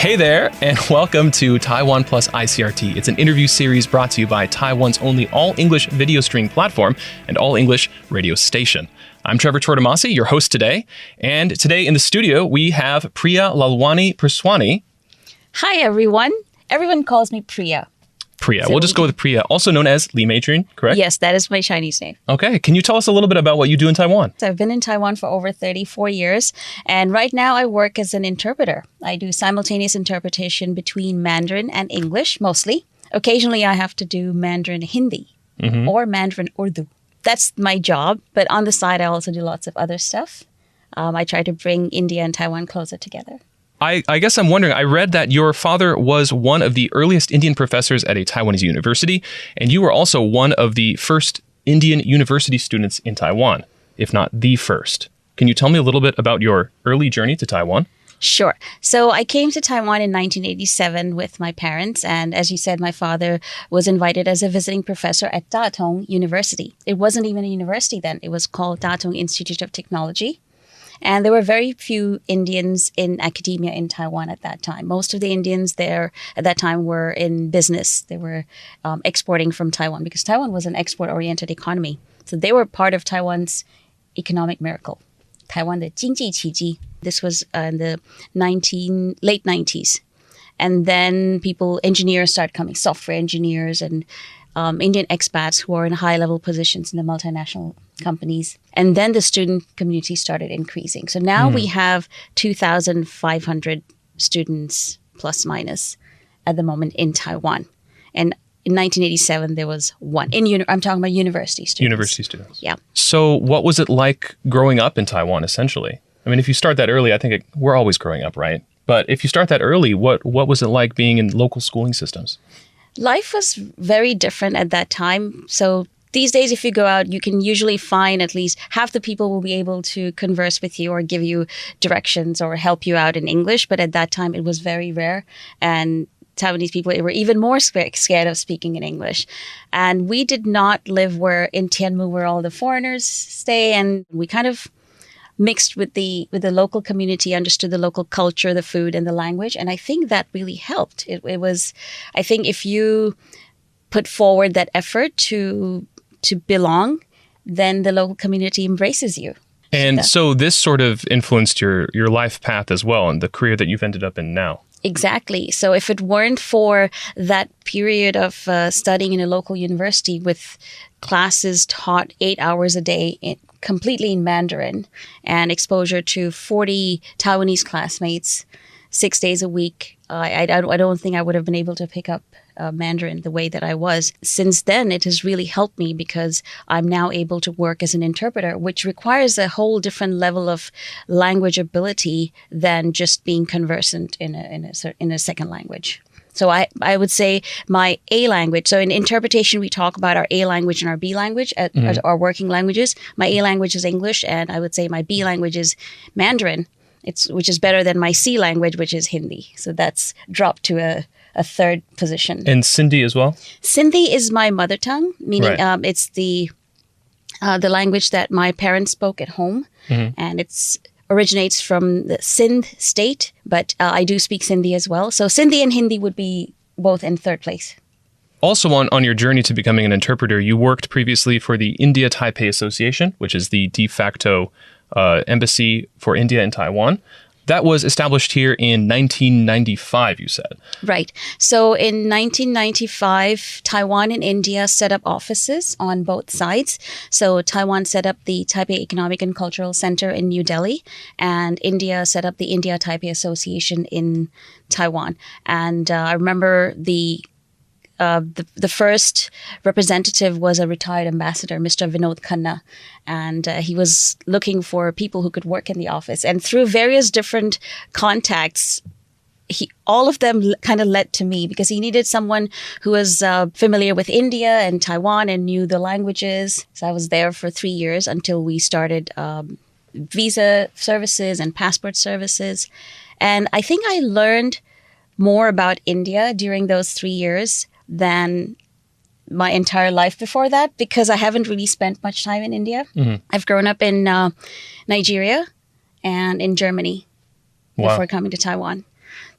Hey there, and welcome to Taiwan Plus ICRT. It's an interview series brought to you by Taiwan's only all-English video streaming platform and all-English radio station. I'm Trevor Tortomasi, your host today. And today in the studio, we have Priya Lalwani-Purswaney. Hi, everyone. Everyone calls me Priya. Priya. We'll just go with Priya, also known as Li Meijun, correct? Yes, that is my Chinese name. Okay. Can you tell us a little bit about what you do in Taiwan? So I've been in Taiwan for over 34 years, and right now I work as an interpreter. I do simultaneous interpretation between Mandarin and English, mostly. Occasionally, I have to do Mandarin Hindi or Mandarin Urdu. That's my job, but on the side, I also do lots of other stuff. I try to bring India and Taiwan closer together. I guess I'm wondering, I read that your father was one of the earliest Indian professors at a Taiwanese university, and you were also one of the first Indian university students in Taiwan, if not the first. Can you tell me a little bit about your early journey to Taiwan? Sure. So I came to Taiwan in 1987 with my parents. And as you said, my father was invited as a visiting professor at Datong University. It wasn't even a university then. It was called Datong Institute of Technology. And there were very few Indians in academia in Taiwan at that time. Most of the Indians there at that time were in business. They were exporting from Taiwan because Taiwan was an export-oriented economy. So they were part of Taiwan's economic miracle. Taiwan, the 经济奇迹. This was in the late 90s. And then engineers started coming, software engineers and Indian expats who are in high-level positions in the multinational companies. And then the student community started increasing. So now we have 2,500 students, plus minus, at the moment in Taiwan. And in 1987, there was one. I'm talking about university students. University students. Yeah. So what was it like growing up in Taiwan, essentially? I mean, if you start that early, I think we're always growing up, right? But if you start that early, what was it like being in local schooling systems? Life was very different at that time. So these days, if you go out, you can usually find at least half the people will be able to converse with you or give you directions or help you out in English. But at that time, it was very rare. And Taiwanese people were even more scared of speaking in English. And we did not live in Tianmu, where all the foreigners stay. And we kind of mixed with the local community, understood the local culture, the food, and the language. And I think that really helped. It was, I think if you put forward that effort to belong, then the local community embraces you. And so this sort of influenced your life path as well and the career that you've ended up in now. Exactly. So if it weren't for that period of studying in a local university with classes taught 8 hours a day completely in Mandarin and exposure to 40 Taiwanese classmates 6 days a week, I don't think I would have been able to pick up Mandarin the way that I was. Since then, it has really helped me because I'm now able to work as an interpreter, which requires a whole different level of language ability than just being conversant in a second language. So I would say my A language, so in interpretation, we talk about our A language and our B language, as our working languages. My A language is English, and I would say my B language is Mandarin, which is better than my C language, which is Hindi. So that's dropped to a third position. And Sindhi as well? Sindhi is my mother tongue, meaning it's the language that my parents spoke at home, and it's originates from the Sindh state, but I do speak Sindhi as well. So Sindhi and Hindi would be both in third place. Also on your journey to becoming an interpreter, you worked previously for the India-Taipei Association, which is the de facto embassy for India and Taiwan. That was established here in 1995, you said. Right. So in 1995, Taiwan and India set up offices on both sides. So Taiwan set up the Taipei Economic and Cultural Center in New Delhi, and India set up the India-Taipei Association in Taiwan. And I remember the first representative was a retired ambassador, Mr. Vinod Khanna, and he was looking for people who could work in the office. And through various different contacts, all of them kind of led to me because he needed someone who was familiar with India and Taiwan and knew the languages. So I was there for 3 years until we started visa services and passport services. And I think I learned more about India during those 3 years than my entire life before that, because I haven't really spent much time in India. I've grown up in Nigeria and in Germany before coming to Taiwan.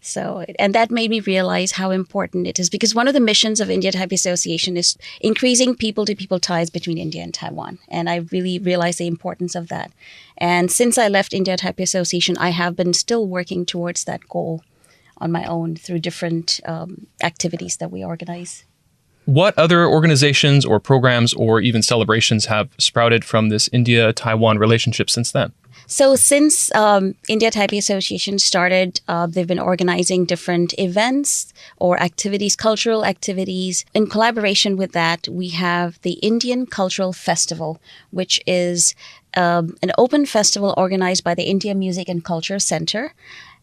So, and that made me realize how important it is, because one of the missions of India-Taipei Association is increasing people-to-people ties between India and Taiwan. And I really realized the importance of that. And since I left India-Taipei Association, I have been still working towards that goal on my own through different activities that we organize. What other organizations or programs or even celebrations have sprouted from this India-Taiwan relationship since then? So since India-Taipei Association started, they've been organizing different events or activities, cultural activities. In collaboration with that, we have the Indian Cultural Festival, which is an open festival organized by the India Music and Culture Center.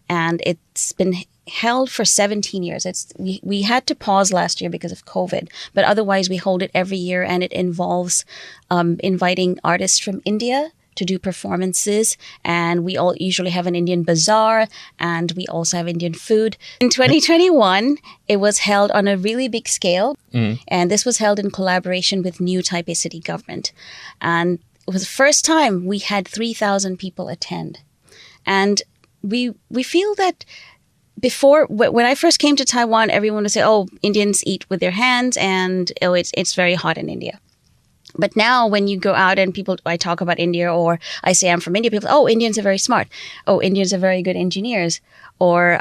And it's been held for 17 years. We had to pause last year because of COVID, but otherwise we hold it every year, and it involves inviting artists from India to do performances, and we all usually have an Indian bazaar, and we also have Indian food. In 2021, it was held on a really big scale, and this was held in collaboration with New Taipei City Government. And it was the first time we had 3,000 people attend. And we feel that before, when I first came to Taiwan, everyone would say, oh, Indians eat with their hands, and oh, it's very hot in India. But now when you go out and I talk about India, or I say I'm from India, people, oh, Indians are very smart. Oh, Indians are very good engineers. Or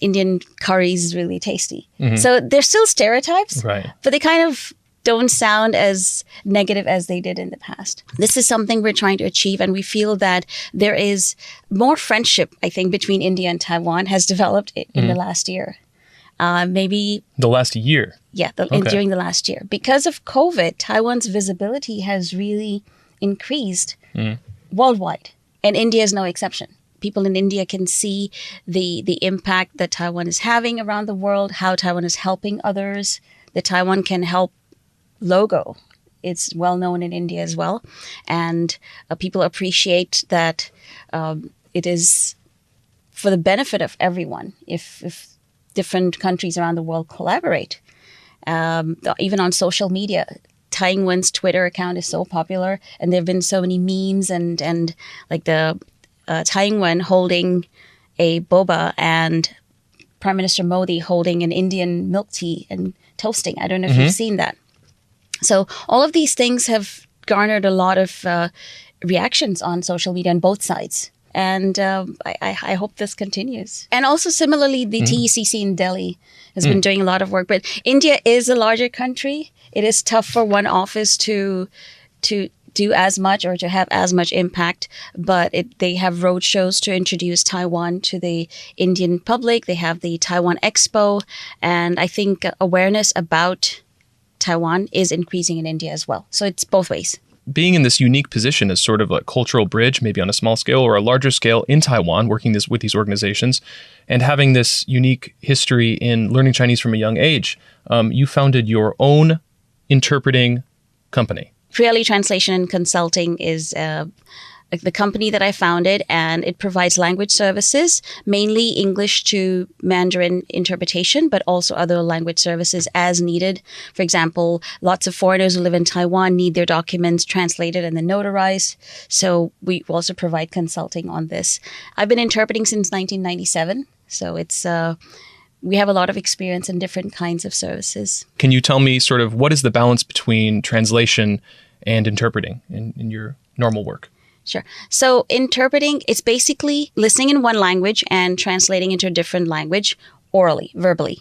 Indian curry is really tasty. So there's still stereotypes, right, but they kind of don't sound as negative as they did in the past. This is something we're trying to achieve, and we feel that there is more friendship, I think, between India and Taiwan has developed in the last year. Maybe the last year. Yeah, during the last year. Because of COVID, Taiwan's visibility has really increased worldwide. And India is no exception. People in India can see the impact that Taiwan is having around the world, how Taiwan is helping others. The Taiwan Can Help logo, it's well known in India as well. And people appreciate that it is for the benefit of everyone if different countries around the world collaborate. Even on social media, Taiwan's Twitter account is so popular, and there have been so many memes and like the Taiwan holding a boba and Prime Minister Modi holding an Indian milk tea and toasting. I don't know if you've seen that. So all of these things have garnered a lot of reactions on social media on both sides. And I hope this continues. And also similarly, the TECC in Delhi has been doing a lot of work. But India is a larger country. It is tough for one office to do as much or to have as much impact. But they have road shows to introduce Taiwan to the Indian public. They have the Taiwan Expo. And I think awareness about Taiwan is increasing in India as well. So it's both ways. Being in this unique position as sort of a cultural bridge, maybe on a small scale or a larger scale in Taiwan, working with these organizations, and having this unique history in learning Chinese from a young age, you founded your own interpreting company. Priya Translation and Consulting is the company that I founded, and it provides language services, mainly English to Mandarin interpretation, but also other language services as needed. For example, lots of foreigners who live in Taiwan need their documents translated and then notarized. So we also provide consulting on this. I've been interpreting since 1997. So we have a lot of experience in different kinds of services. Can you tell me sort of what is the balance between translation and interpreting in your normal work? Sure. So interpreting, it's basically listening in one language and translating into a different language orally, verbally.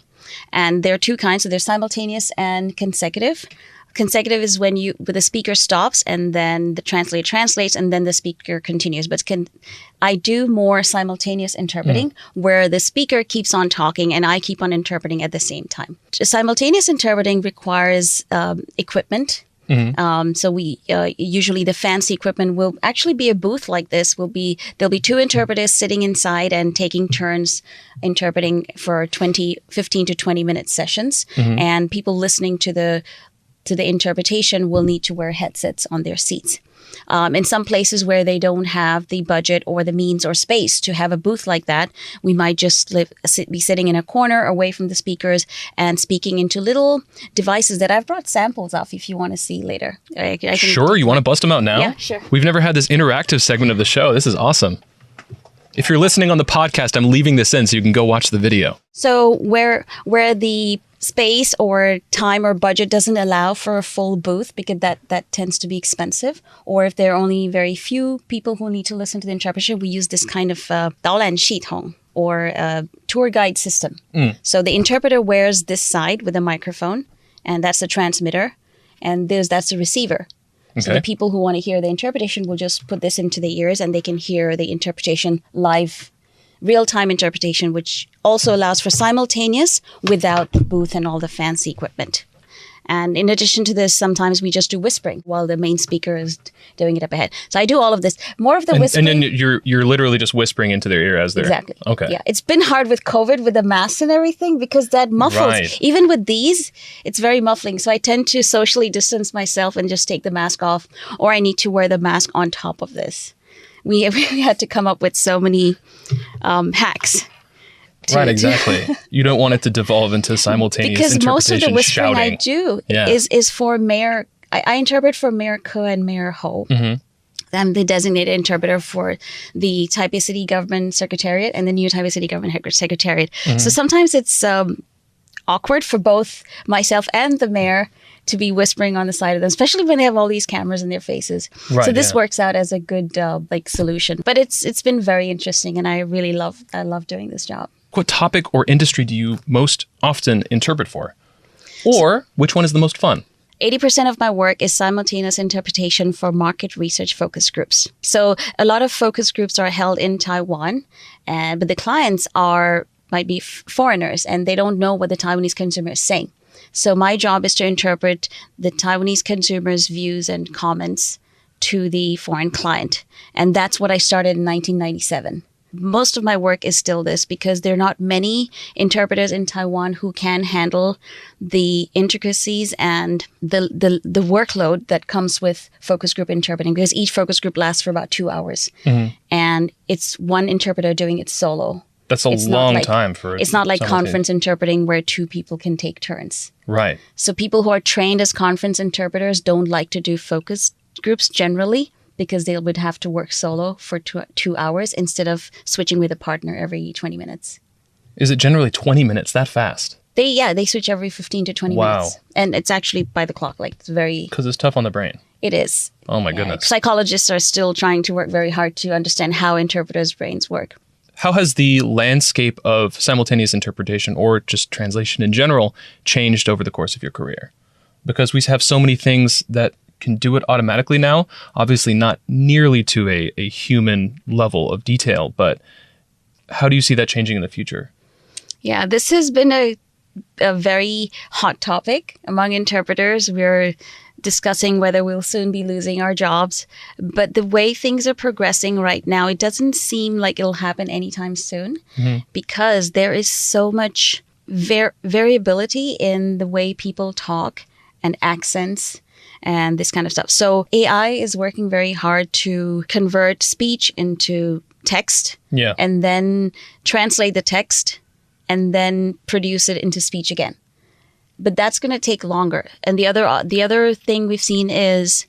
And there are two kinds. So there's simultaneous and consecutive. Consecutive is when the speaker stops and then the translator translates and then the speaker continues. But I do more simultaneous interpreting where the speaker keeps on talking and I keep on interpreting at the same time. Simultaneous interpreting requires equipment. So we usually the fancy equipment will actually be a booth like this. There'll be two interpreters sitting inside and taking turns interpreting for 15 to 20 minute sessions. And people listening to the interpretation will need to wear headsets on their seats. In some places where they don't have the budget or the means or space to have a booth like that, we might just be sitting in a corner away from the speakers and speaking into little devices that I've brought samples of if you want to see later. Sure, you want to bust them out now? Yeah, sure. We've never had this interactive segment of the show. This is awesome. If you're listening on the podcast, I'm leaving this in so you can go watch the video. So where the space or time or budget doesn't allow for a full booth, because that tends to be expensive, or if there are only very few people who need to listen to the interpretation, we use this kind of 导览系统 or a tour guide system. So the interpreter wears this side with a microphone, and that's the transmitter, and that's the receiver. So the people who want to hear the interpretation will just put this into their ears and they can hear the interpretation live, real-time interpretation, which also allows for simultaneous without the booth and all the fancy equipment. And in addition to this, sometimes we just do whispering while the main speaker is doing it up ahead. So I do all of this. More of the whispering. And then you're literally just whispering into their ear as they're... Exactly. Okay. Yeah. It's been hard with COVID, with the masks and everything, because that muffles. Right. Even with these, it's very muffling. So I tend to socially distance myself and just take the mask off, or I need to wear the mask on top of this. We had to come up with so many hacks. Right, exactly. You don't want it to devolve into simultaneous because interpretation, most of the whispering shouting. I do is for Mayor. I interpret for Mayor Ke and Mayor Ho. I'm the designated interpreter for the Taipei City Government Secretariat and the new Taipei City Government Secretariat. So sometimes it's awkward for both myself and the mayor to be whispering on the side of them, especially when they have all these cameras in their faces. Right, so this works out as a good solution. But it's been very interesting, and I love doing this job. What topic or industry do you most often interpret for? Or which one is the most fun? 80% of my work is simultaneous interpretation for market research focus groups. So a lot of focus groups are held in Taiwan, but the clients might be foreigners and they don't know what the Taiwanese consumer is saying. So my job is to interpret the Taiwanese consumers' views and comments to the foreign client. And that's what I started in 1997. Most of my work is still this because there are not many interpreters in Taiwan who can handle the intricacies and the workload that comes with focus group interpreting, because each focus group lasts for about 2 hours. And it's one interpreter doing it solo. That's a long time for it. It's not like conference interpreting where 2 people can take turns. Right. So people who are trained as conference interpreters don't like to do focus groups generally, because they would have to work solo for 2 hours instead of switching with a partner every 20 minutes. Is it generally 20 minutes, that fast? They switch every 15 to 20 minutes. And it's actually by the clock, like it's very... Because it's tough on the brain. It is. Oh my goodness. Psychologists are still trying to work very hard to understand how interpreters' brains work. How has the landscape of simultaneous interpretation, or just translation in general, changed over the course of your career? Because we have so many things that can do it automatically now, obviously not nearly to a human level of detail, but how do you see that changing in the future? Yeah, this has been a very hot topic among interpreters. We're discussing whether we'll soon be losing our jobs. But the way things are progressing right now, it doesn't seem like it'll happen anytime soon, because there is so much variability in the way people talk and accents and this kind of stuff. So AI is working very hard to convert speech into text, and then translate the text and then produce it into speech again. But that's going to take longer. And the other thing we've seen is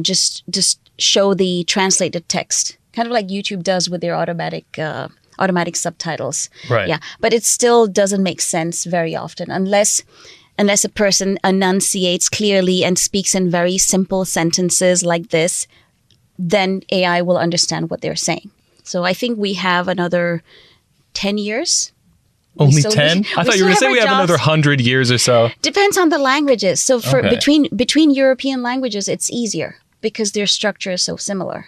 just show the translated text, kind of like YouTube does with their automatic subtitles. Right. Yeah, but it still doesn't make sense very often unless a person enunciates clearly and speaks in very simple sentences like this, then AI will understand what they're saying. So I think we have another 10 years. Only 10? I thought you were going to say we have another 100 years or so. Depends on the languages. So for between European languages, it's easier because their structure is so similar.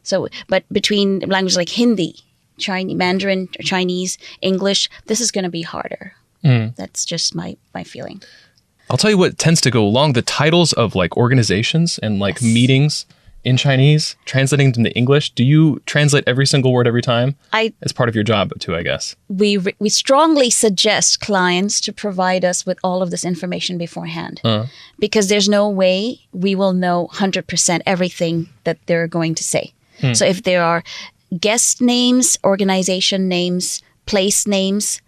So, but between languages like Hindi, Chinese, Mandarin, Chinese, English, this is going to be harder. That's just my feeling. I'll tell you what tends to go along. The titles of like organizations and like meetings in Chinese, translating them to English. Do you translate every single word every time? As part of your job too, I guess. We strongly suggest clients to provide us with all of this information beforehand, because there's no way we will know 100% everything that they're going to say. So if there are guest names, organization names, place names,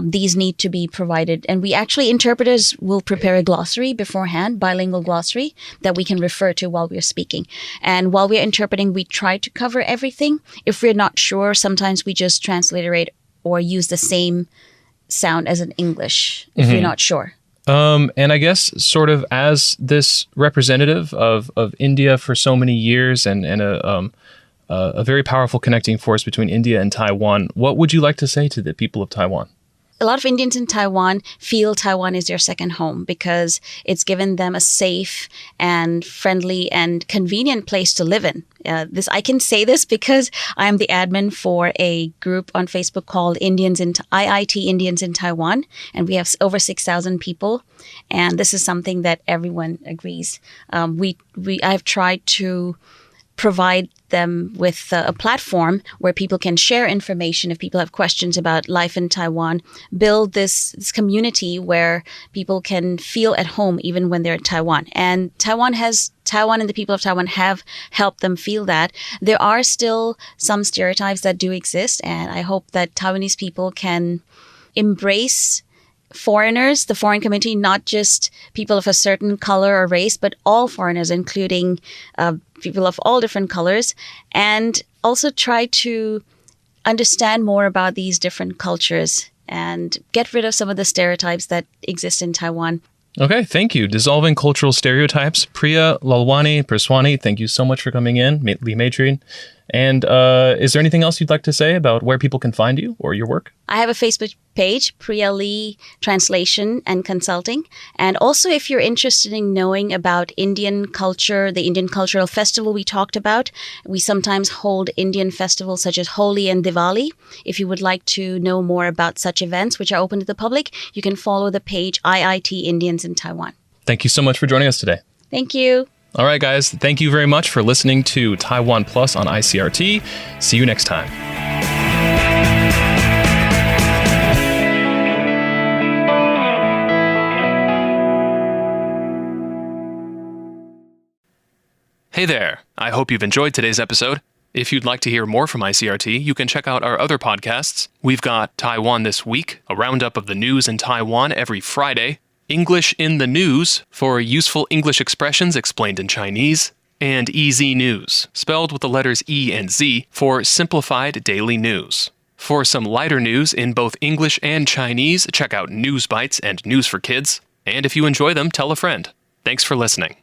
these need to be provided. And we actually, interpreters will prepare a glossary beforehand, bilingual glossary, that we can refer to while we're speaking. And while we're interpreting, we try to cover everything. If we're not sure, sometimes we just transliterate or use the same sound as in English if we're not sure. And I guess sort of as this representative of India for so many years and a very powerful connecting force between India and Taiwan, what would you like to say to the people of Taiwan? A lot of Indians in Taiwan feel Taiwan is their second home because it's given them a safe and friendly and convenient place to live in. I can say this because I am the admin for a group on Facebook called IIT Indians in Taiwan, and we have over 6,000 people. And this is something that everyone agrees. I've tried to provide them with a platform where people can share information if people have questions about life in Taiwan, build this community where people can feel at home even when they're in Taiwan. And Taiwan and the people of Taiwan have helped them feel that. There are still some stereotypes that do exist, and I hope that Taiwanese people can embrace foreigners, the foreign community, not just people of a certain color or race, but all foreigners, including people of all different colors, and also try to understand more about these different cultures and get rid of some of the stereotypes that exist in Taiwan. Okay, thank you. Dissolving cultural stereotypes. Priya Lalwani-Purswaney, thank you so much for coming in, Lee Matron. And is there anything else you'd like to say about where people can find you or your work? I have a Facebook page, Priya Lee Translation and Consulting. And also, if you're interested in knowing about Indian culture, the Indian Cultural Festival we talked about, we sometimes hold Indian festivals such as Holi and Diwali. If you would like to know more about such events, which are open to the public, you can follow the page IIT Indians in Taiwan. Thank you so much for joining us today. Thank you. All right, guys. Thank you very much for listening to Taiwan Plus on ICRT. See you next time. Hey there. I hope you've enjoyed today's episode. If you'd like to hear more from ICRT, you can check out our other podcasts. We've got Taiwan This Week, a roundup of the news in Taiwan every Friday, English in the News for useful English expressions explained in Chinese, and EZ News, spelled with the letters E and Z, for simplified daily news. For some lighter news in both English and Chinese, check out News Bites and News for Kids. And if you enjoy them, tell a friend. Thanks for listening.